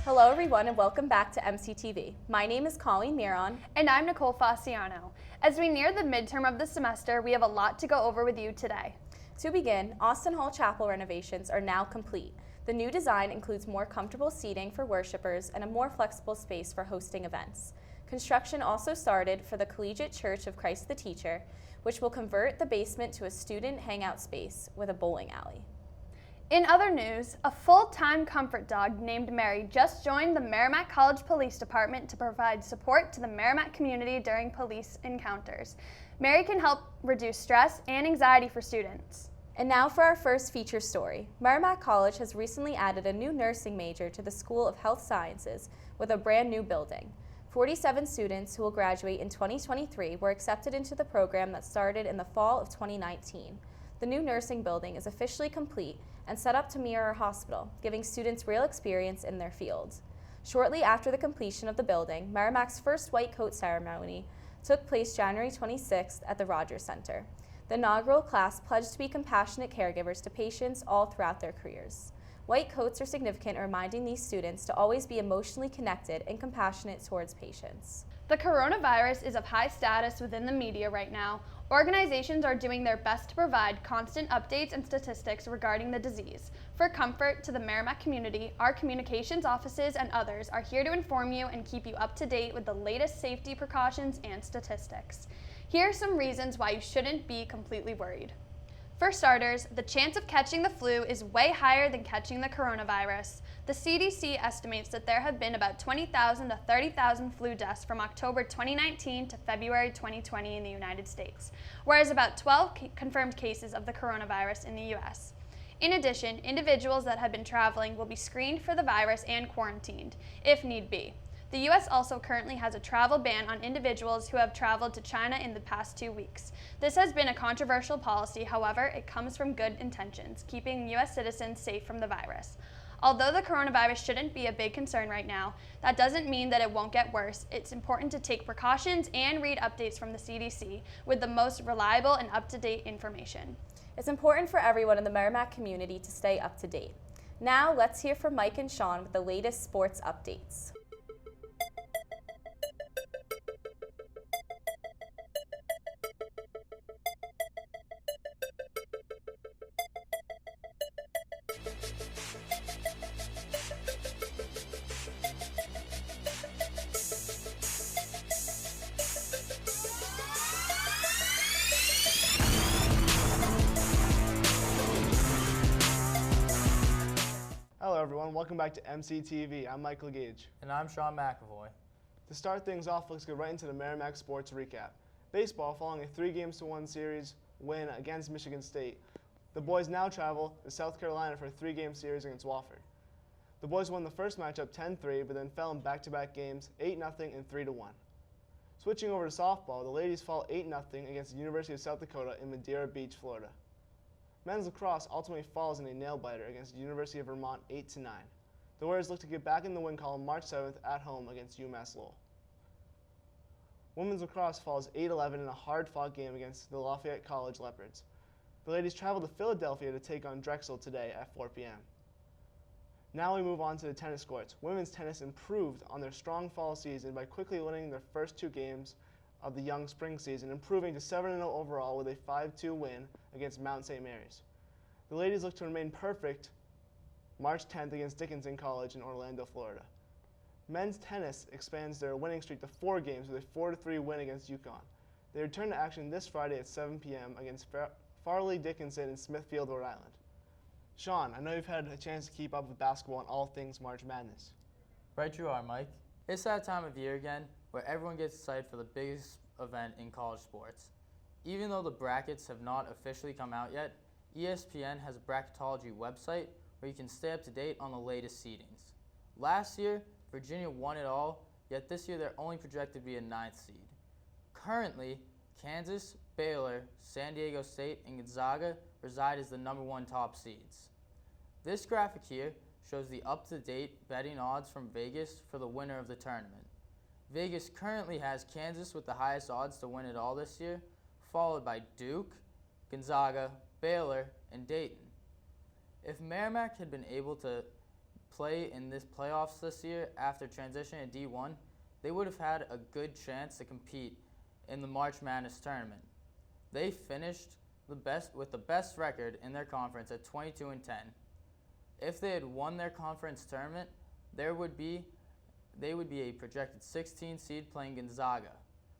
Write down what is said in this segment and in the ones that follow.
Hello everyone and welcome back to MCTV. My name is Colleen Miron. And I'm Nicole Fasciano. As we near the midterm of the semester, we have a lot to go over with you today. To begin, Austin Hall Chapel renovations are now complete. The new design includes more comfortable seating for worshipers and a more flexible space for hosting events. Construction also started for the Collegiate Church of Christ the Teacher, which will convert the basement to a student hangout space with a bowling alley. In other news, a full-time comfort dog named Mary just joined the Merrimack College Police Department to provide support to the Merrimack community during police encounters. Mary can help reduce stress and anxiety for students. And now for our first feature story. Merrimack College has recently added a new nursing major to the School of Health Sciences with a brand new building. 47 students who will graduate in 2023 were accepted into the program that started in the fall of 2019. The new nursing building is officially complete and set up to mirror a hospital, giving students real experience in their fields. Shortly after the completion of the building, Merrimack's first white coat ceremony took place January 26th at the Rogers Center. The inaugural class pledged to be compassionate caregivers to patients all throughout their careers. White coats are significant in reminding these students to always be emotionally connected and compassionate towards patients. The coronavirus is of high status within the media right now. Organizations are doing their best to provide constant updates and statistics regarding the disease. For comfort to the Merrimack community, our communications offices and others are here to inform you and keep you up to date with the latest safety precautions and statistics. Here are some reasons why you shouldn't be completely worried. For starters, the chance of catching the flu is way higher than catching the coronavirus. The CDC estimates that there have been about 20,000 to 30,000 flu deaths from October 2019 to February 2020 in the United States, whereas about 12 confirmed cases of the coronavirus in the US. In addition, individuals that have been traveling will be screened for the virus and quarantined, if need be. The U.S. also currently has a travel ban on individuals who have traveled to China in the past 2 weeks. This has been a controversial policy, however, it comes from good intentions, keeping U.S. citizens safe from the virus. Although the coronavirus shouldn't be a big concern right now, that doesn't mean that it won't get worse. It's important to take precautions and read updates from the CDC with the most reliable and up-to-date information. It's important for everyone in the Merrimack community to stay up to date. Now, let's hear from Mike and Sean with the latest sports updates. Hello everyone, welcome back to MCTV. I'm Michael Gage. And I'm Sean McAvoy. To start things off, let's get right into the Merrimack sports recap. Baseball, following a 3-1 series win against Michigan State. The boys now travel to South Carolina for a 3-game series against Wofford. The boys won the first matchup 10-3, but then fell in back-to-back games 8-0 and 3-1. Switching over to softball, the ladies fall 8-0 against the University of South Dakota in Madeira Beach, Florida. Men's lacrosse ultimately falls in a nail-biter against the University of Vermont 8-9. The Warriors look to get back in the win column March 7th at home against UMass Lowell. Women's lacrosse falls 8-11 in a hard-fought game against the Lafayette College Leopards. The ladies travel to Philadelphia to take on Drexel today at 4 p.m. Now we move on to the tennis courts. Women's tennis improved on their strong fall season by quickly winning their first 2 games of the young spring season, improving to 7-0 overall with a 5-2 win against Mount St. Mary's. The ladies look to remain perfect March 10th against Dickinson College in Orlando, Florida. Men's tennis expands their winning streak to 4 games with a 4-3 win against UConn. They return to action this Friday at 7 p.m. against Farley Dickinson in Smithfield, Rhode Island. Sean, I know you've had a chance to keep up with basketball and all things March Madness. Right you are, Mike. It's that time of year again where everyone gets excited for the biggest event in college sports. Even though the brackets have not officially come out yet, ESPN has a bracketology website where you can stay up to date on the latest seedings. Last year, Virginia won it all, yet this year they're only projected to be a 9th seed. Currently, Kansas, Baylor, San Diego State, and Gonzaga reside as the #1 top seeds. This graphic here shows the up-to-date betting odds from Vegas for the winner of the tournament. Vegas currently has Kansas with the highest odds to win it all this year, followed by Duke, Gonzaga, Baylor, and Dayton. If Merrimack had been able to play in this playoffs this year after transitioning to D1, they would have had a good chance to compete in the March Madness tournament. They finished with the best record in their conference at 22-10. If they had won their conference tournament, they would be a projected 16 seed playing Gonzaga.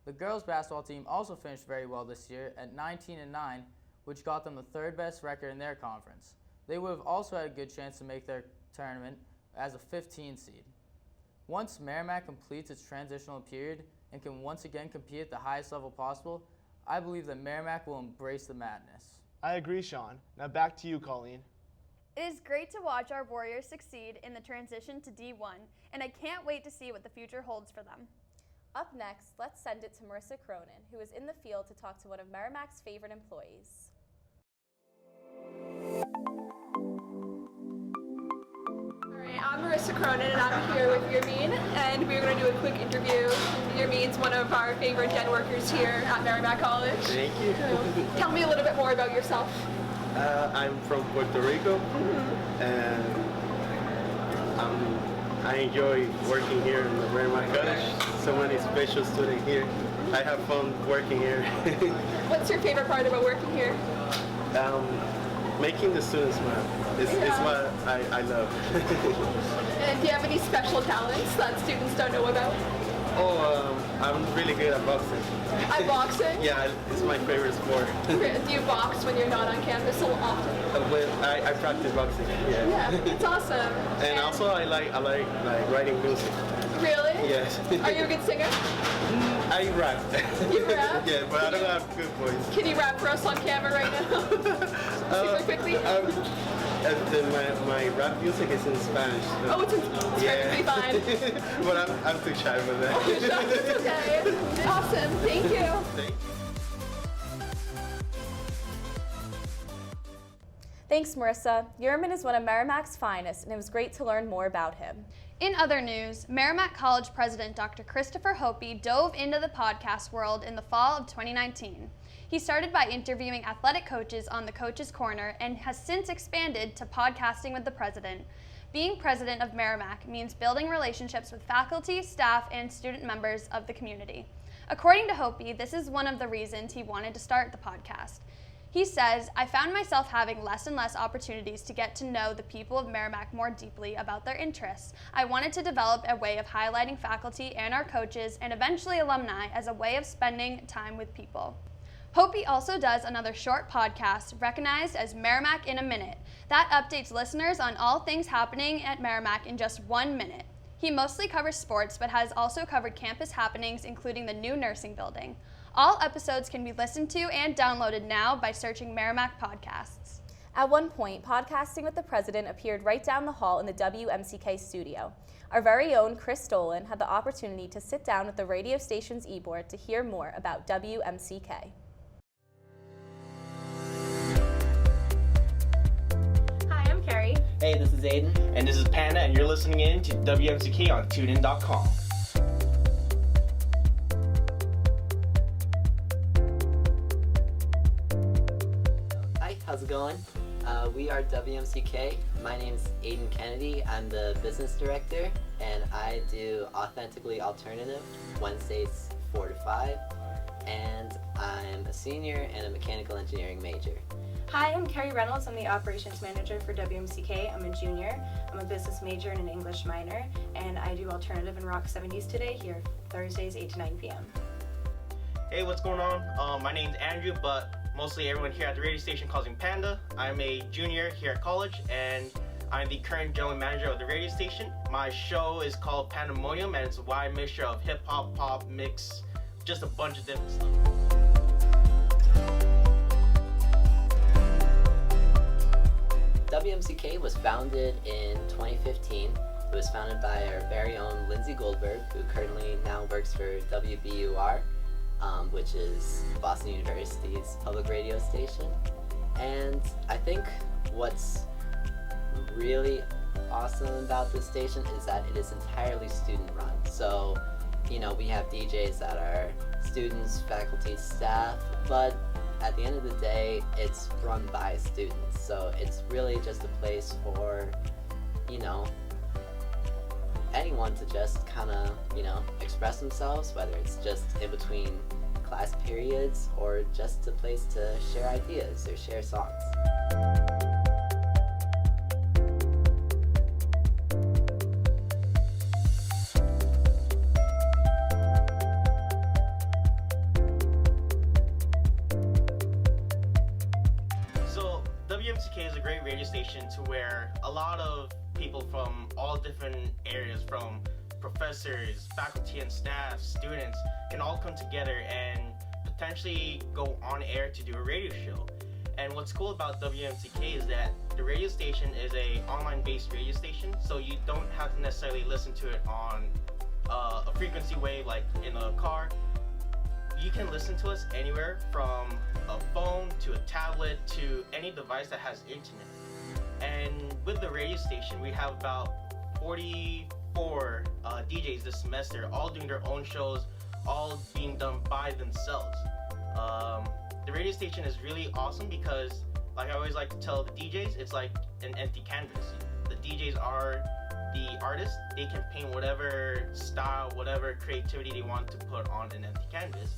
The girls basketball team also finished very well this year at 19-9, which got them the third best record in their conference. They would have also had a good chance to make their tournament as a 15 seed. Once Merrimack completes its transitional period and can once again compete at the highest level possible, I believe that Merrimack will embrace the madness. I agree, Sean. Now back to you, Colleen. It is great to watch our Warriors succeed in the transition to D1, and I can't wait to see what the future holds for them. Up next, let's send it to Marissa Cronin, who is in the field to talk to one of Merrimack's favorite employees. I'm Marissa Cronin, and I'm here with Yermeen, and we're going to do a quick interview. Yermeen's one of our favorite gen workers here at Merrimack College. Thank you. So, tell me a little bit more about yourself. I'm from Puerto Rico, and I enjoy working here in the Merrimack College. So many special students here. I have fun working here. What's your favorite part about working here? Making the students smile. It's what I love. And do you have any special talents that students don't know about? I'm really good at boxing. At boxing? Yeah, it's my favorite sport. Do you box when you're not on campus so often? I practice boxing. Yeah, it's awesome. And also I like writing music. Really? Yes. Are you a good singer? I rap. You rap? Yeah, but I don't have good voice. Can you rap for us on camera right now? Super quickly? My rap music is in Spanish. So. Oh, it's perfectly fine. But I'm too shy for that. It's okay. Awesome. Thank you. Thank you. Thanks, Marissa. Yerman is one of Merrimack's finest, and it was great to learn more about him. In other news, Merrimack College President Dr. Christopher Hopi dove into the podcast world in the fall of 2019. He started by interviewing athletic coaches on the Coach's Corner and has since expanded to podcasting with the president. Being president of Merrimack means building relationships with faculty, staff, and student members of the community. According to Hopi, this is one of the reasons he wanted to start the podcast. He says, "I found myself having less and less opportunities to get to know the people of Merrimack more deeply about their interests. I wanted to develop a way of highlighting faculty and our coaches and eventually alumni as a way of spending time with people." Hopi also does another short podcast recognized as Merrimack in a Minute that updates listeners on all things happening at Merrimack in just 1 minute. He mostly covers sports but has also covered campus happenings including the new nursing building. All episodes can be listened to and downloaded now by searching Merrimack Podcasts. At one point, podcasting with the president appeared right down the hall in the WMCK studio. Our very own Chris Dolan had the opportunity to sit down with the radio station's e-board to hear more about WMCK. Hi, I'm Carrie. Hey, this is Aiden. And this is Panda, and you're listening in to WMCK on TuneIn.com. Hi, how's it going? We are WMCK. My name's Aiden Kennedy. I'm the business director, and I do Authentically Alternative, Wednesdays 4 to 5, and I'm a senior and a mechanical engineering major. Hi, I'm Carrie Reynolds. I'm the operations manager for WMCK. I'm a junior. I'm a business major and an English minor, and I do alternative and rock 70s today here Thursdays 8 to 9 p.m. Hey, what's going on? My name's Andrew, but mostly everyone here at the radio station calls me Panda. I'm a junior here at college, and I'm the current general manager of the radio station. My show is called Pandemonium, and it's a wide mixture of hip-hop, pop, mix, just a bunch of different stuff. WMCK was founded in 2015. It was founded by our very own Lindsay Goldberg, who currently now works for WBUR, which is Boston University's public radio station. And I think what's really awesome about this station is that it is entirely student run. So, you know, we have DJs that are students, faculty, staff, but at the end of the day, it's run by students. So it's really just a place for, you know, anyone to just kind of, express themselves, whether it's just in between class periods or just a place to share ideas or share songs. So WMCK is a great radio station to where a lot of people from all different areas, from professors, faculty and staff, students, can all come together and potentially go on air to do a radio show. And what's cool about WMCK is that the radio station is a online-based radio station, so you don't have to necessarily listen to it on a frequency wave like in a car. You can listen to us anywhere, from a phone to a tablet to any device that has internet. And with the radio station, we have about 44 DJs this semester, all doing their own shows, all being done by themselves. The radio station is really awesome because, like I always like to tell the DJs, it's like an empty canvas. The DJs are the artists. They can paint whatever style, whatever creativity they want to put on an empty canvas.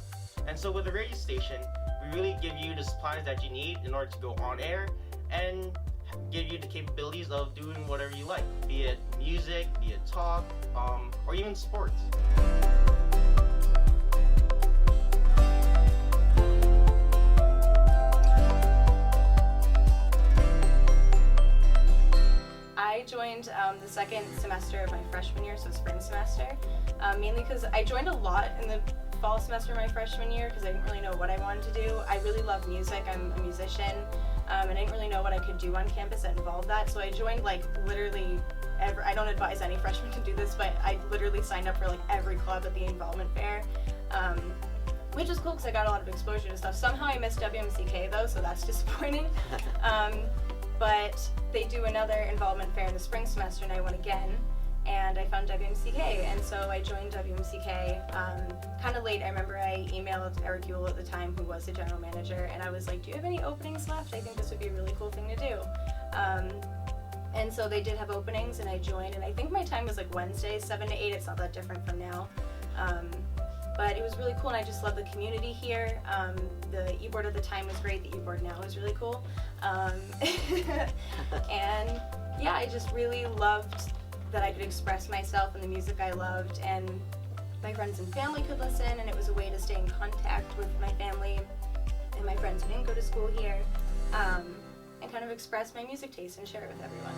And so with the radio station, we really give you the supplies that you need in order to go on air and give you the capabilities of doing whatever you like, be it music, be it talk, or even sports. I joined the second semester of my freshman year, so spring semester, mainly because I joined a lot in the fall semester of my freshman year because I didn't really know what I wanted to do. I really love music, I'm a musician, and I didn't really know what I could do on campus that involved that, so I joined literally I don't advise any freshmen to do this, but I literally signed up for every club at the involvement fair, which is cool because I got a lot of exposure to stuff. Somehow I missed WMCK though, so that's disappointing. But they do another involvement fair in the spring semester and I went again, and I found WMCK, and so I joined WMCK kind of late. I remember I emailed Eric Ewell at the time, who was the general manager, and I was like, do you have any openings left? I think this would be a really cool thing to do. And so they did have openings and I joined, and I think my time was Wednesdays, 7 to 8, it's not that different from now. But it was really cool, and I just love the community here. The e-board at the time was great, the e-board now is really cool. And yeah, I just really loved that I could express myself in the music I loved, and my friends and family could listen, and it was a way to stay in contact with my family and my friends who didn't go to school here, and kind of express my music taste and share it with everyone.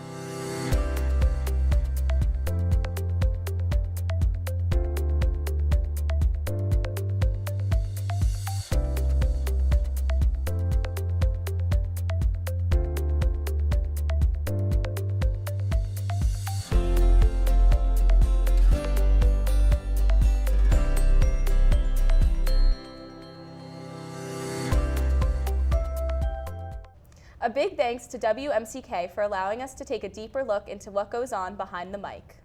A big thanks to WMCK for allowing us to take a deeper look into what goes on behind the mic.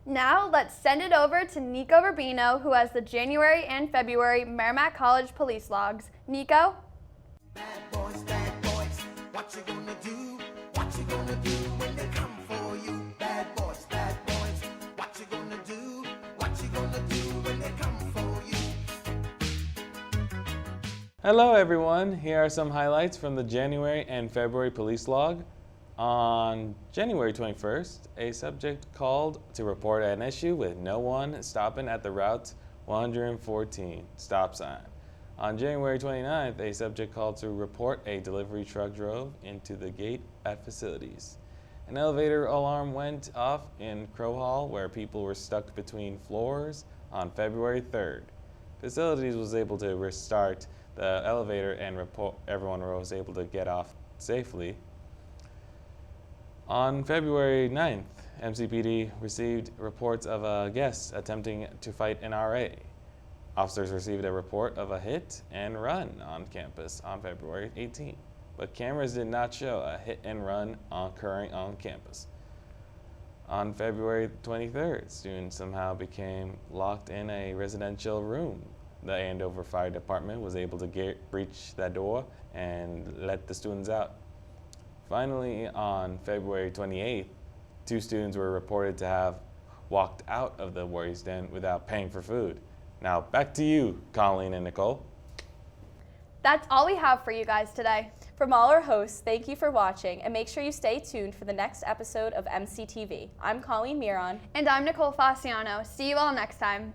Now let's send it over to Nico Rubino, who has the January and February Merrimack College police logs. Nico? Bad boys, what you gonna do? What you gonna do when they come for you? Bad boys, what you gonna do? What you gonna do when they come for you? Hello everyone, here are some highlights from the January and February police log. On January 21st, a subject called to report an issue with no one stopping at the Route 114 stop sign. On January 29th, a subject called to report a delivery truck drove into the gate at facilities. An elevator alarm went off in Crow Hall where people were stuck between floors on February 3rd. Facilities was able to restart the elevator and everyone was able to get off safely. On February 9th, MCPD received reports of a guest attempting to fight an RA. Officers received a report of a hit and run on campus on February 18th, but cameras did not show a hit and run occurring on campus. On February 23rd, students somehow became locked in a residential room. The Andover Fire Department was able to breach that door and let the students out. Finally, on February 28th, 2 students were reported to have walked out of the Warriors Den without paying for food. Now back to you, Colleen and Nicole. That's all we have for you guys today. From all our hosts, thank you for watching, and make sure you stay tuned for the next episode of MCTV. I'm Colleen Miron. And I'm Nicole Fasciano. See you all next time.